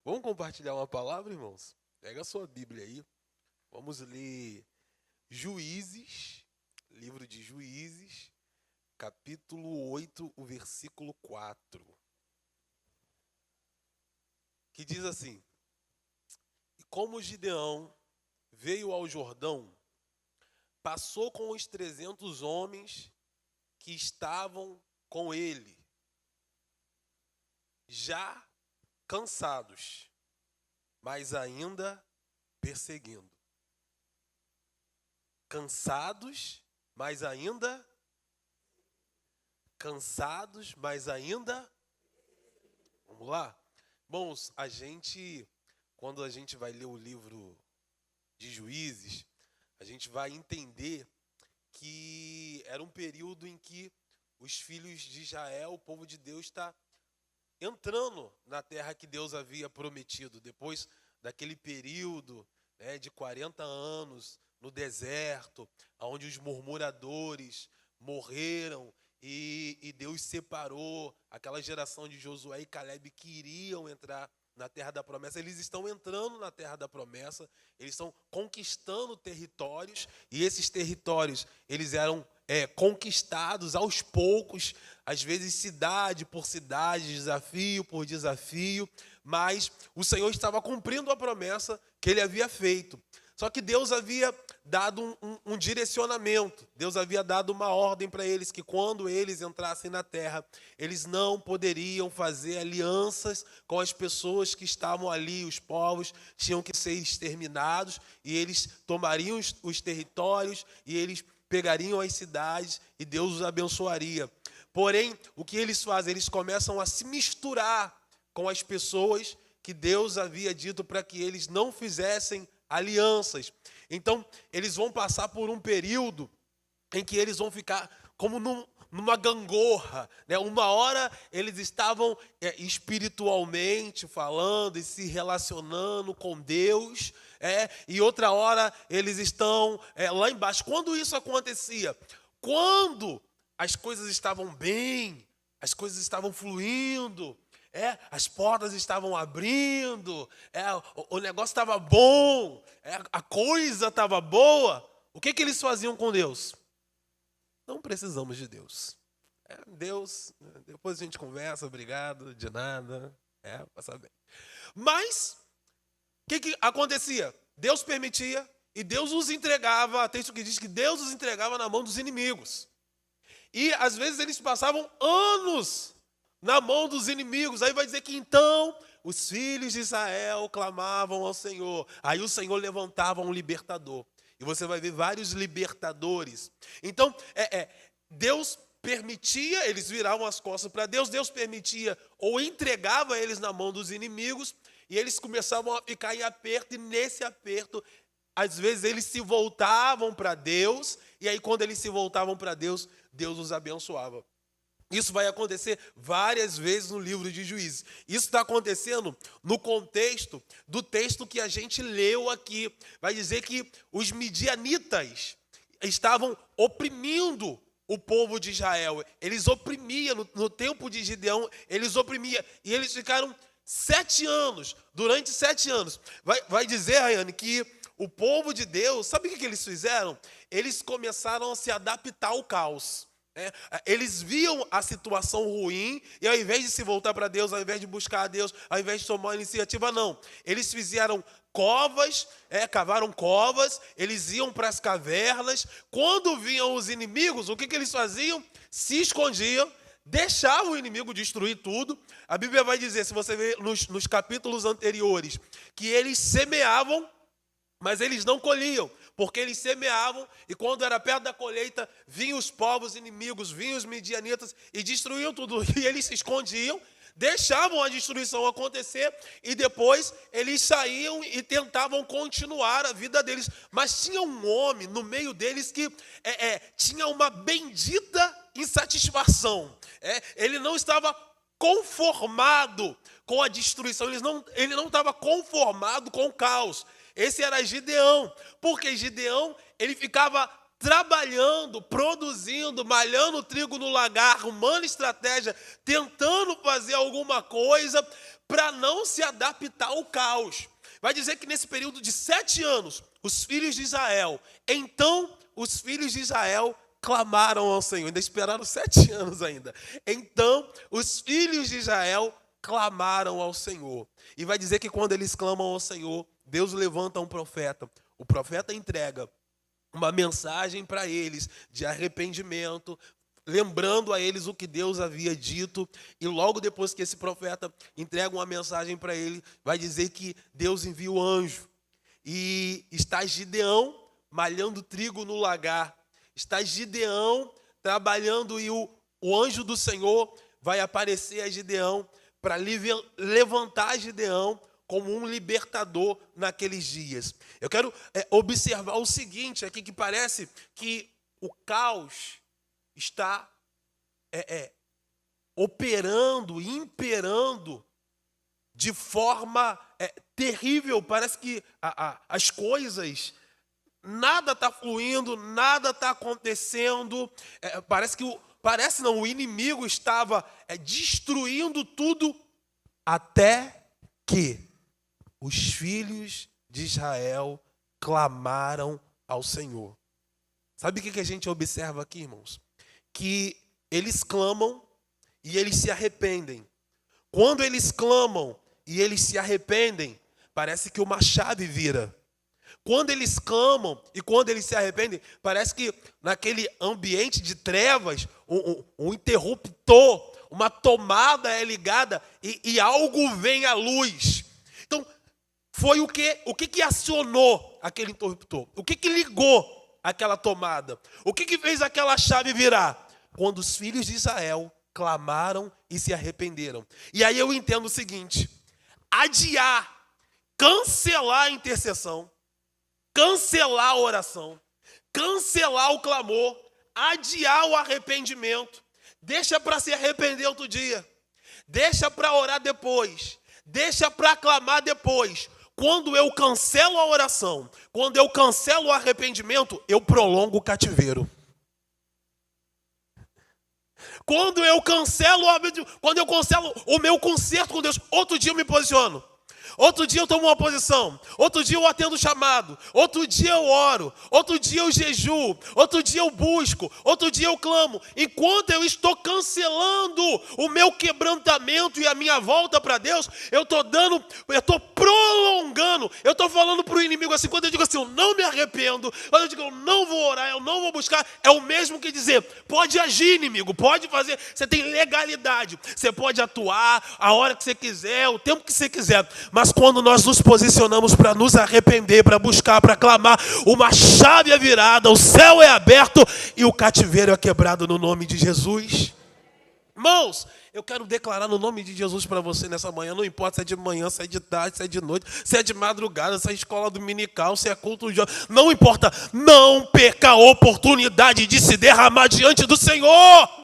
Vamos compartilhar uma palavra, irmãos? Pega a sua Bíblia aí. Vamos ler Juízes, livro de Juízes, capítulo 8, o versículo 4. Que diz assim: E como Gideão veio ao Jordão, passou com os 300 homens que estavam com ele, já cansados, mas ainda perseguindo. Cansados, mas ainda Vamos lá? Bons, quando a gente vai ler o livro de Juízes, a gente vai entender que era um período em que os filhos de Israel, o povo de Deus, está entrando na terra que Deus havia prometido, depois daquele período, de 40 anos no deserto, onde os murmuradores morreram e Deus separou aquela geração de Josué e Calebe que iriam entrar na terra da promessa. Eles estão entrando na terra da promessa, eles estão conquistando territórios, e esses territórios eles eram conquistados aos poucos, às vezes cidade por cidade, desafio por desafio, mas o Senhor estava cumprindo a promessa que ele havia feito. Só que Deus havia dado um direcionamento, Deus havia dado uma ordem para eles, que quando eles entrassem na terra, eles não poderiam fazer alianças com as pessoas que estavam ali, os povos tinham que ser exterminados, e eles tomariam os territórios, e eles pegariam as cidades, e Deus os abençoaria. Porém, o que eles fazem? Eles começam a se misturar com as pessoas que Deus havia dito para que eles não fizessem alianças. Então, eles vão passar por um período em que eles vão ficar como numa gangorra, né? Uma hora eles estavam espiritualmente falando e se relacionando com Deus, e outra hora eles estão lá embaixo. Quando isso acontecia? Quando as coisas estavam bem, as coisas estavam fluindo, as portas estavam abrindo, o negócio estava bom, a coisa estava boa. O que eles faziam com Deus? Não precisamos de Deus. Deus, depois a gente conversa, obrigado, de nada, passa bem. Mas, o que acontecia? Deus permitia e Deus os entregava, texto que diz que Deus os entregava na mão dos inimigos. E às vezes eles passavam anos na mão dos inimigos. Aí vai dizer que então os filhos de Israel clamavam ao Senhor. Aí o Senhor levantava um libertador. E você vai ver vários libertadores. Então, Deus permitia, eles viravam as costas para Deus, Deus permitia ou entregava eles na mão dos inimigos, e eles começavam a ficar em aperto, e nesse aperto, às vezes eles se voltavam para Deus, e aí quando eles se voltavam para Deus, Deus os abençoava. Isso vai acontecer várias vezes no livro de Juízes. Isso está acontecendo no contexto do texto que a gente leu aqui. Vai dizer que os midianitas estavam oprimindo o povo de Israel. Eles oprimiam, no tempo de Gideão, eles oprimiam. E eles ficaram 7 anos, durante 7 anos. Vai dizer, Rayane, que o povo de Deus, sabe o que eles fizeram? Eles começaram a se adaptar ao caos. Eles viam a situação ruim e ao invés de se voltar para Deus, ao invés de buscar a Deus, ao invés de tomar a iniciativa, não. Eles fizeram covas, cavaram covas, eles iam para as cavernas. Quando vinham os inimigos, o que eles faziam? Se escondiam, deixavam o inimigo destruir tudo. A Bíblia vai dizer, se você ver nos capítulos anteriores, que eles semeavam, mas eles não colhiam, porque eles semeavam, e quando era perto da colheita, vinham os povos inimigos, vinham os midianitas e destruíam tudo. E eles se escondiam, deixavam a destruição acontecer, e depois eles saíam e tentavam continuar a vida deles. Mas tinha um homem no meio deles que tinha uma bendita insatisfação. Ele não estava conformado com a destruição, ele não estava conformado com o caos. Esse era Gideão, porque Gideão, ele ficava trabalhando, produzindo, malhando o trigo no lagar, arrumando estratégia, tentando fazer alguma coisa para não se adaptar ao caos. Vai dizer que nesse período de 7 anos, os filhos de Israel, então os filhos de Israel clamaram ao Senhor. Ainda esperaram 7 anos ainda. Então os filhos de Israel clamaram ao Senhor. E vai dizer que quando eles clamam ao Senhor, Deus levanta um profeta. O profeta entrega uma mensagem para eles de arrependimento, lembrando a eles o que Deus havia dito. E logo depois que esse profeta entrega uma mensagem para ele, vai dizer que Deus envia o anjo. E está Gideão malhando trigo no lagar. Está Gideão trabalhando e o anjo do Senhor vai aparecer a Gideão para levantar Gideão como um libertador naqueles dias. Eu quero observar o seguinte aqui, que parece que o caos está operando, imperando de forma terrível. Parece que as coisas, nada está fluindo, nada está acontecendo. O inimigo estava destruindo tudo, até que os filhos de Israel clamaram ao Senhor. Sabe o que a gente observa aqui, irmãos? Que eles clamam e eles se arrependem. Quando eles clamam e eles se arrependem, parece que uma chave vira. Quando eles clamam e quando eles se arrependem, parece que naquele ambiente de trevas, um interruptor, uma tomada é ligada e algo vem à luz. Então, foi o que acionou aquele interruptor? O que ligou aquela tomada? O que fez aquela chave virar? Quando os filhos de Israel clamaram e se arrependeram. E aí eu entendo o seguinte: adiar, cancelar a intercessão, cancelar a oração, cancelar o clamor, adiar o arrependimento, deixa para se arrepender outro dia, deixa para orar depois, deixa para clamar depois. Quando eu cancelo a oração, quando eu cancelo o arrependimento, eu prolongo o cativeiro. Quando eu cancelo o meu concerto com Deus, outro dia eu me posiciono. Outro dia eu tomo uma posição, outro dia eu atendo o chamado, outro dia eu oro, outro dia eu jejuo, outro dia eu busco, outro dia eu clamo. Enquanto eu estou cancelando o meu quebrantamento e a minha volta para Deus, eu estou prolongando, eu estou falando para o inimigo assim. Quando eu digo assim, eu não me arrependo, quando eu digo eu não vou orar, eu não vou buscar, é o mesmo que dizer, pode agir, inimigo, pode fazer, você tem legalidade, você pode atuar a hora que você quiser, o tempo que você quiser, mas quando nós nos posicionamos para nos arrepender, para buscar, para clamar, uma chave é virada, o céu é aberto e o cativeiro é quebrado no nome de Jesus. Irmãos, eu quero declarar no nome de Jesus para você nessa manhã, não importa se é de manhã, se é de tarde, se é de noite, se é de madrugada, se é escola dominical, se é culto de... Não importa, não perca a oportunidade de se derramar diante do Senhor.